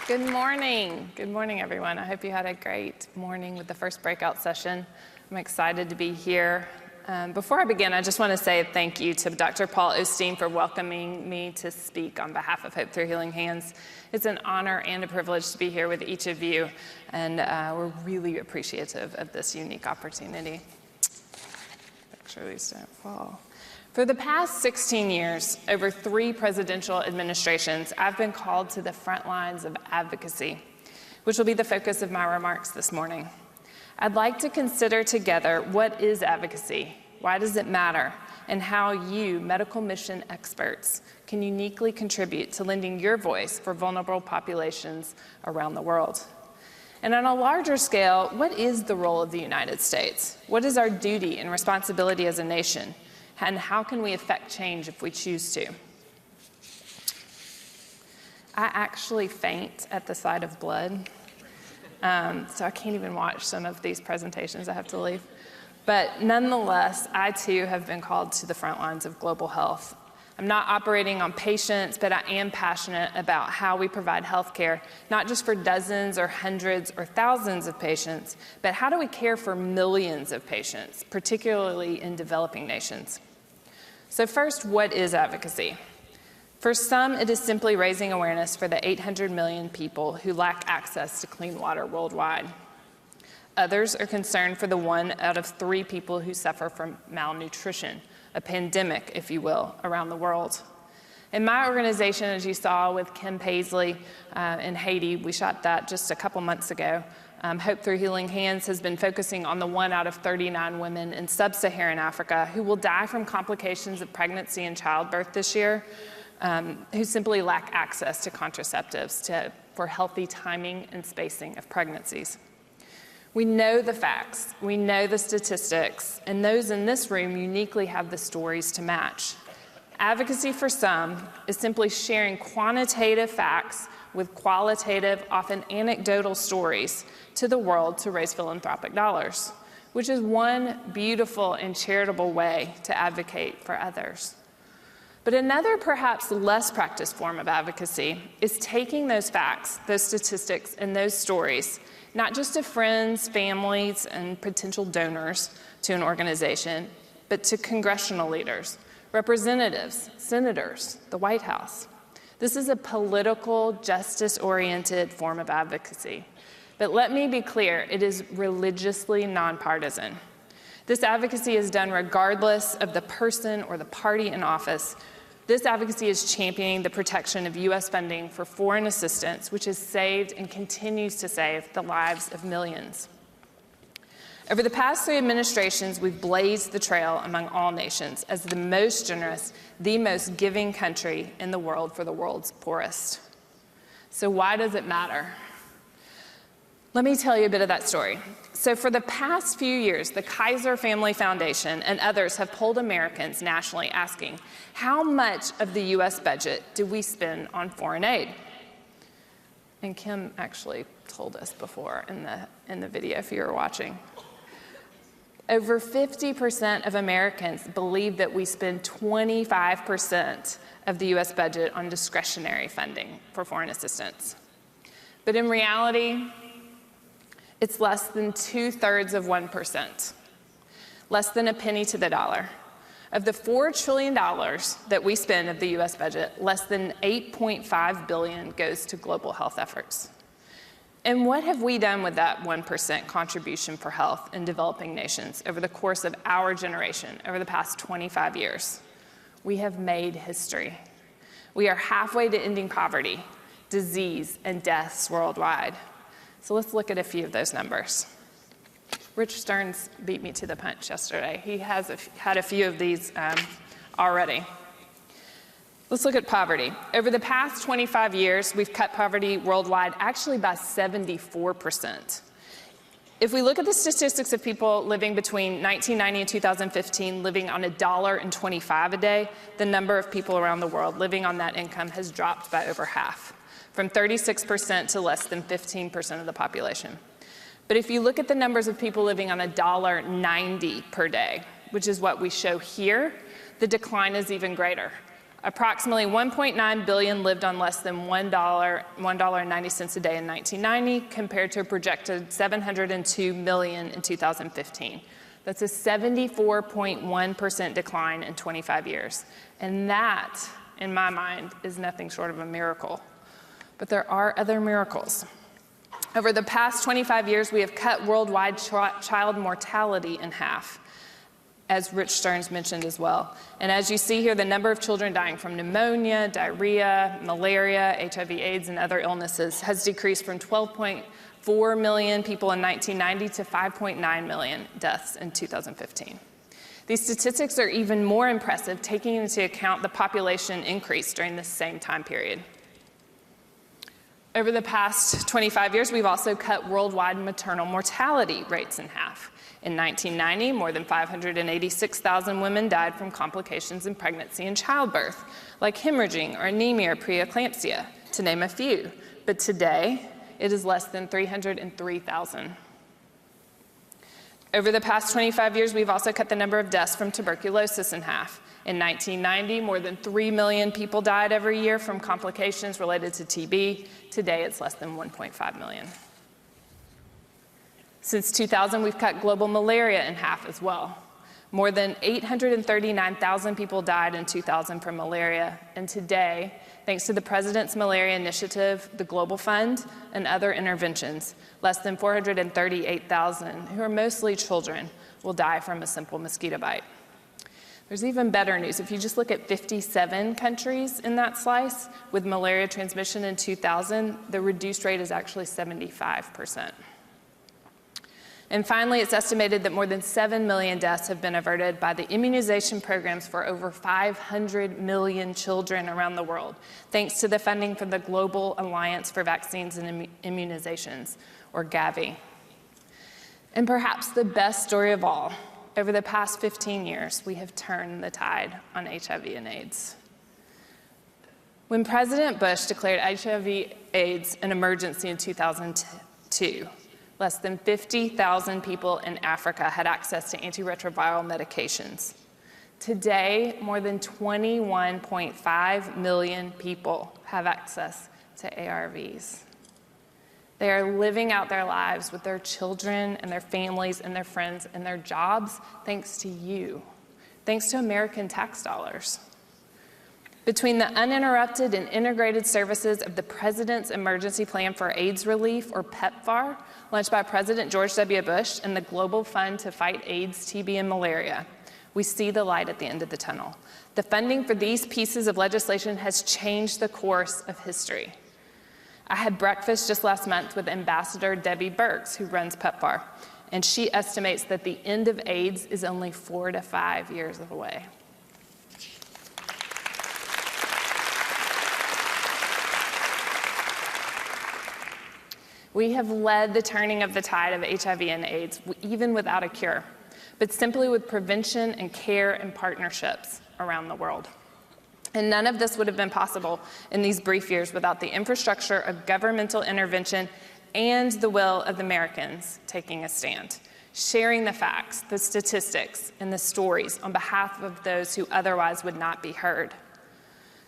Good morning. Good morning, everyone. I hope you had a great morning with the first breakout session. I'm excited to be here. Before I begin, I just want to say thank you to Dr. Paul Osteen for welcoming me to speak on behalf of Hope Through Healing Hands. It's an honor and a privilege to be here with each of you, and we're really appreciative of this unique opportunity. Make sure these don't fall. For the past 16 years, over 3 presidential administrations, I've been called to the front lines of advocacy, which will be the focus of my remarks this morning. I'd like to consider together what is advocacy, why does it matter, and how you, medical mission experts, can uniquely contribute to lending your voice for vulnerable populations around the world. And on a larger scale, what is the role of the United States? What is our duty and responsibility as a nation? And how can we affect change if we choose to? I actually faint at the sight of blood, so I can't even watch some of these presentations. I have to leave. But nonetheless, I too have been called to the front lines of global health. I'm not operating on patients, but I am passionate about how we provide health care, not just for dozens or hundreds or thousands of patients, but how do we care for millions of patients, particularly in developing nations. So first, what is advocacy? For some, it is simply raising awareness for the 800 million people who lack access to clean water worldwide. Others are concerned for the 1 out of 3 people who suffer from malnutrition, a pandemic, if you will, around the world. In my organization, as you saw with Kim Paisley in Haiti, we shot that just a couple months ago. Hope Through Healing Hands has been focusing on the 1 out of 39 women in sub-Saharan Africa who will die from complications of pregnancy and childbirth this year, who simply lack access to contraceptives for healthy timing and spacing of pregnancies. We know the facts, we know the statistics, and those in this room uniquely have the stories to match. Advocacy for some is simply sharing quantitative facts with qualitative, often anecdotal stories to the world to raise philanthropic dollars, which is one beautiful and charitable way to advocate for others. But another, perhaps less practiced form of advocacy is taking those facts, those statistics, and those stories, not just to friends, families, and potential donors to an organization, but to congressional leaders, representatives, senators, the White House. This is a political, justice-oriented form of advocacy. But let me be clear, it is religiously nonpartisan. This advocacy is done regardless of the person or the party in office. This advocacy is championing the protection of U.S. funding for foreign assistance, which has saved and continues to save the lives of millions. Over the past 3 administrations, we've blazed the trail among all nations as the most generous, the most giving country in the world for the world's poorest. So why does it matter? Let me tell you a bit of that story. So for the past few years, the Kaiser Family Foundation and others have polled Americans nationally asking, how much of the U.S. budget do we spend on foreign aid? And Kim actually told us before in the video if you were watching. Over 50% of Americans believe that we spend 25% of the U.S. budget on discretionary funding for foreign assistance. But in reality, it's less than 2/3 of 1%, less than a penny to the dollar. Of the $4 trillion that we spend of the U.S. budget, less than $8.5 billion goes to global health efforts. And what have we done with that 1% contribution for health in developing nations over the course of our generation, over the past 25 years? We have made history. We are halfway to ending poverty, disease, and deaths worldwide. So let's look at a few of those numbers. Rich Stearns beat me to the punch yesterday. He has had a few of these already. Let's look at poverty. Over the past 25 years, we've cut poverty worldwide actually by 74%. If we look at the statistics of people living between 1990 and 2015 living on $1.25 a day, the number of people around the world living on that income has dropped by over half, from 36% to less than 15% of the population. But if you look at the numbers of people living on $1.90 per day, which is what we show here, the decline is even greater. Approximately 1.9 billion lived on less than $1.90 a day in 1990, compared to a projected 702 million in 2015. That's a 74.1% decline in 25 years. And that, in my mind, is nothing short of a miracle. But there are other miracles. Over the past 25 years, we have cut worldwide child mortality in half, as Rich Stearns mentioned as well. And as you see here, the number of children dying from pneumonia, diarrhea, malaria, HIV/AIDS, and other illnesses has decreased from 12.4 million people in 1990 to 5.9 million deaths in 2015. These statistics are even more impressive, taking into account the population increase during this same time period. Over the past 25 years, we've also cut worldwide maternal mortality rates in half. In 1990, more than 586,000 women died from complications in pregnancy and childbirth, like hemorrhaging or anemia or preeclampsia, to name a few. But today, it is less than 303,000. Over the past 25 years, we've also cut the number of deaths from tuberculosis in half. In 1990, more than 3 million people died every year from complications related to TB. Today, it's less than 1.5 million. Since 2000, we've cut global malaria in half as well. More than 839,000 people died in 2000 from malaria, and today, thanks to the President's Malaria Initiative, the Global Fund, and other interventions, less than 438,000, who are mostly children, will die from a simple mosquito bite. There's even better news. If you just look at 57 countries in that slice with malaria transmission in 2000, the reduced rate is actually 75%. And finally, it's estimated that more than 7 million deaths have been averted by the immunization programs for over 500 million children around the world, thanks to the funding from the Global Alliance for Vaccines and Immunizations, or Gavi. And perhaps the best story of all, over the past 15 years, we have turned the tide on HIV and AIDS. When President Bush declared HIV/AIDS an emergency in 2002, less than 50,000 people in Africa had access to antiretroviral medications. Today, more than 21.5 million people have access to ARVs. They are living out their lives with their children and their families and their friends and their jobs thanks to you, thanks to American tax dollars. Between the uninterrupted and integrated services of the President's Emergency Plan for AIDS Relief, or PEPFAR, launched by President George W. Bush, and the Global Fund to Fight AIDS, TB, and Malaria, we see the light at the end of the tunnel. The funding for these pieces of legislation has changed the course of history. I had breakfast just last month with Ambassador Debbie Birx, who runs PEPFAR, and she estimates that the end of AIDS is only 4 to 5 years away. We have led the turning of the tide of HIV and AIDS, even without a cure, but simply with prevention and care and partnerships around the world. And none of this would have been possible in these brief years without the infrastructure of governmental intervention and the will of the Americans taking a stand, sharing the facts, the statistics, and the stories on behalf of those who otherwise would not be heard.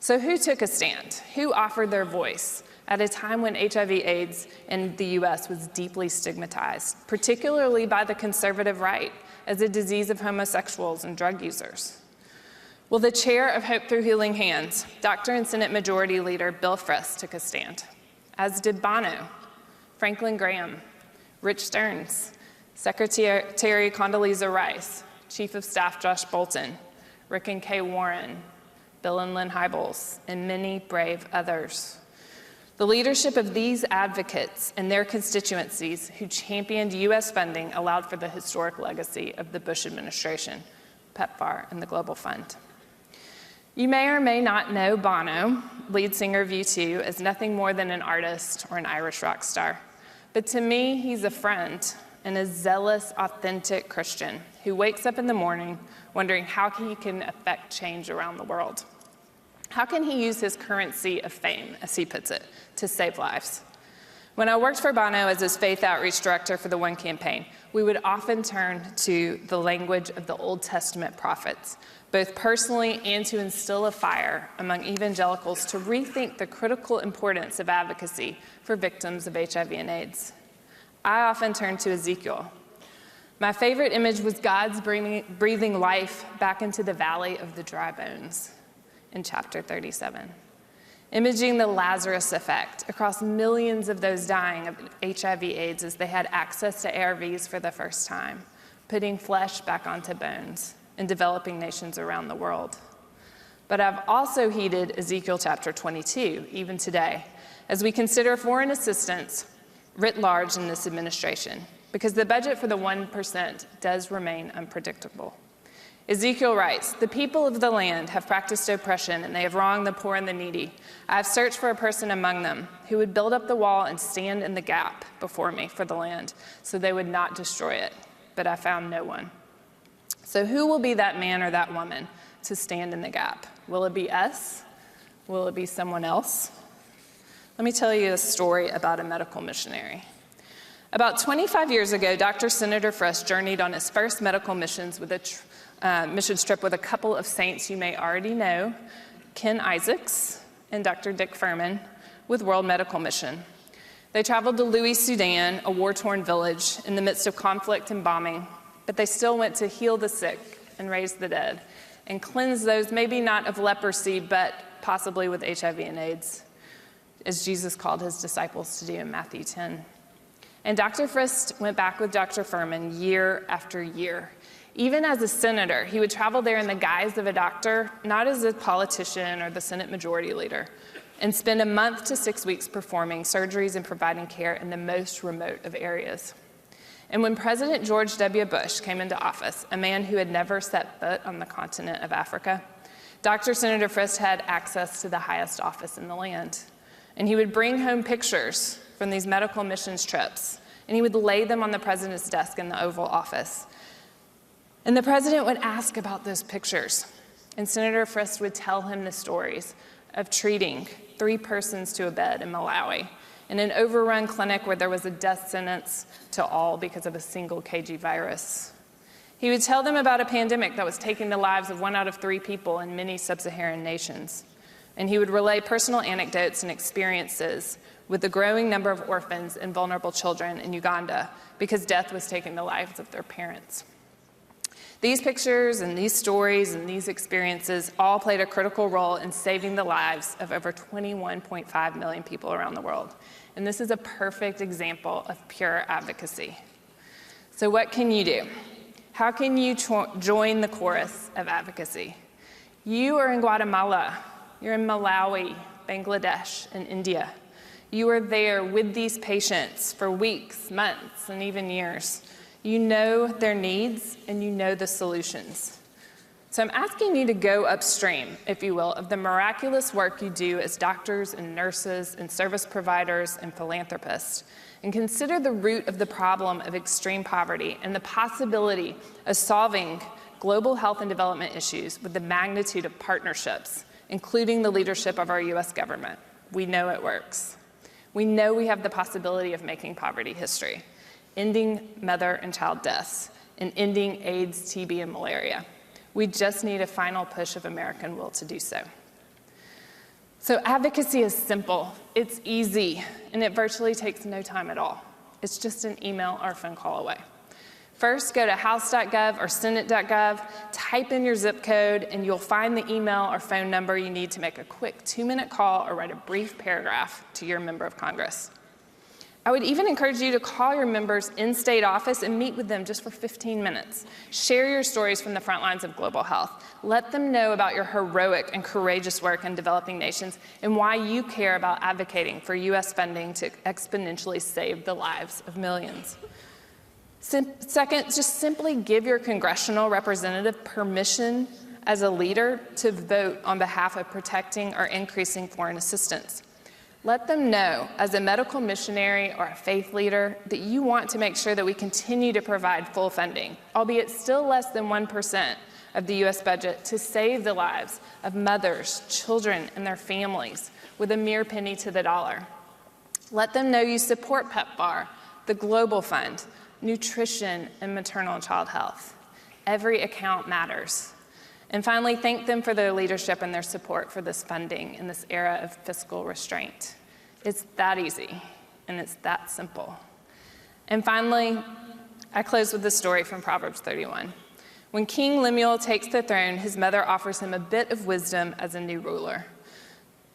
So who took a stand? Who offered their voice at a time when HIV/AIDS in the US was deeply stigmatized, particularly by the conservative right, as a disease of homosexuals and drug users? Well, the chair of Hope Through Healing Hands, Dr. and Senate Majority Leader Bill Frist, took a stand, as did Bono, Franklin Graham, Rich Stearns, Secretary Condoleezza Rice, Chief of Staff Josh Bolten, Rick and Kay Warren, Bill and Lynn Hybels, and many brave others. The leadership of these advocates and their constituencies who championed U.S. funding allowed for the historic legacy of the Bush administration, PEPFAR, and the Global Fund. You may or may not know Bono, lead singer of U2, as nothing more than an artist or an Irish rock star. But to me, he's a friend and a zealous, authentic Christian who wakes up in the morning wondering how he can affect change around the world. How can he use his currency of fame, as he puts it, to save lives? When I worked for Bono as his faith outreach director for the One campaign, we would often turn to the language of the Old Testament prophets, both personally and to instill a fire among evangelicals to rethink the critical importance of advocacy for victims of HIV and AIDS. I often turn to Ezekiel. My favorite image was God's breathing life back into the valley of the dry bones in chapter 37, imaging the Lazarus effect across millions of those dying of HIV/AIDS as they had access to ARVs for the first time, putting flesh back onto bones in developing nations around the world. But I've also heeded Ezekiel chapter 22, even today, as we consider foreign assistance writ large in this administration, because the budget for the 1% does remain unpredictable. Ezekiel writes, "The people of the land have practiced oppression, and they have wronged the poor and the needy. I have searched for a person among them who would build up the wall and stand in the gap before me for the land, so they would not destroy it. But I found no one." So who will be that man or that woman to stand in the gap? Will it be us? Will it be someone else? Let me tell you a story about a medical missionary. About 25 years ago, Dr. Senator Frist journeyed on his first medical missions with a missions trip with a couple of saints you may already know, Ken Isaacs and Dr. Dick Furman with World Medical Mission. They traveled to Louis, Sudan, a war-torn village in the midst of conflict and bombing, but they still went to heal the sick and raise the dead and cleanse those, maybe not of leprosy, but possibly with HIV and AIDS, as Jesus called his disciples to do in Matthew 10. And Dr. Frist went back with Dr. Furman year after year. Even as a senator, he would travel there in the guise of a doctor, not as a politician or the Senate Majority Leader, and spend a month to 6 weeks performing surgeries and providing care in the most remote of areas. And when President George W. Bush came into office, a man who had never set foot on the continent of Africa, Dr. Senator Frist had access to the highest office in the land. And he would bring home pictures from these medical missions trips, and he would lay them on the president's desk in the Oval Office. And the president would ask about those pictures, and Senator Frist would tell him the stories of treating 3 persons to a bed in Malawi, in an overrun clinic where there was a death sentence to all because of a single KG virus. He would tell them about a pandemic that was taking the lives of 1 out of 3 people in many sub-Saharan nations. And he would relay personal anecdotes and experiences with the growing number of orphans and vulnerable children in Uganda because death was taking the lives of their parents. These pictures and these stories and these experiences all played a critical role in saving the lives of over 21.5 million people around the world. And this is a perfect example of pure advocacy. So what can you do? How can you join the chorus of advocacy? You are in Guatemala. You're in Malawi, Bangladesh, and India. You are there with these patients for weeks, months, and even years. You know their needs, and you know the solutions. So I'm asking you to go upstream, if you will, of the miraculous work you do as doctors and nurses and service providers and philanthropists, and consider the root of the problem of extreme poverty and the possibility of solving global health and development issues with the magnitude of partnerships, including the leadership of our U.S. government. We know it works. We know we have the possibility of making poverty history, ending mother and child deaths, and ending AIDS, TB, and malaria. We just need a final push of American will to do so. So advocacy is simple, it's easy, and it virtually takes no time at all. It's just an email or phone call away. First, go to house.gov or senate.gov, type in your zip code, and you'll find the email or phone number you need to make a quick 2-minute call or write a brief paragraph to your member of Congress. I would even encourage you to call your members in state office and meet with them just for 15 minutes. Share your stories from the front lines of global health. Let them know about your heroic and courageous work in developing nations and why you care about advocating for U.S. funding to exponentially save the lives of millions. Second, just simply give your congressional representative permission as a leader to vote on behalf of protecting or increasing foreign assistance. Let them know, as a medical missionary or a faith leader, that you want to make sure that we continue to provide full funding, albeit still less than 1% of the U.S. budget, to save the lives of mothers, children, and their families with a mere penny to the dollar. Let them know you support PEPFAR, the Global Fund, nutrition, and maternal and child health. Every account matters. And finally, thank them for their leadership and their support for this funding in this era of fiscal restraint. It's that easy, and it's that simple. And finally, I close with this story from Proverbs 31. When King Lemuel takes the throne, his mother offers him a bit of wisdom as a new ruler.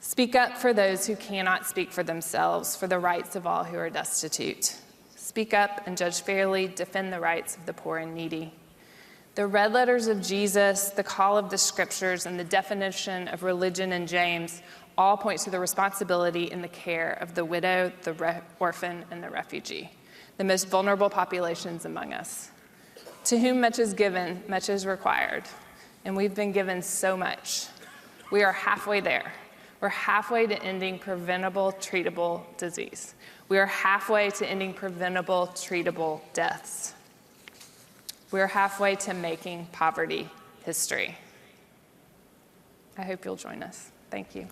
Speak up for those who cannot speak for themselves, for the rights of all who are destitute. Speak up and judge fairly, defend the rights of the poor and needy. The red letters of Jesus, the call of the scriptures, and the definition of religion in James all point to the responsibility and the care of the widow, the orphan, and the refugee, the most vulnerable populations among us. To whom much is given, much is required, and we've been given so much. We are halfway there. We're halfway to ending preventable, treatable disease. We are halfway to ending preventable, treatable deaths. We're halfway to making poverty history. I hope you'll join us. Thank you.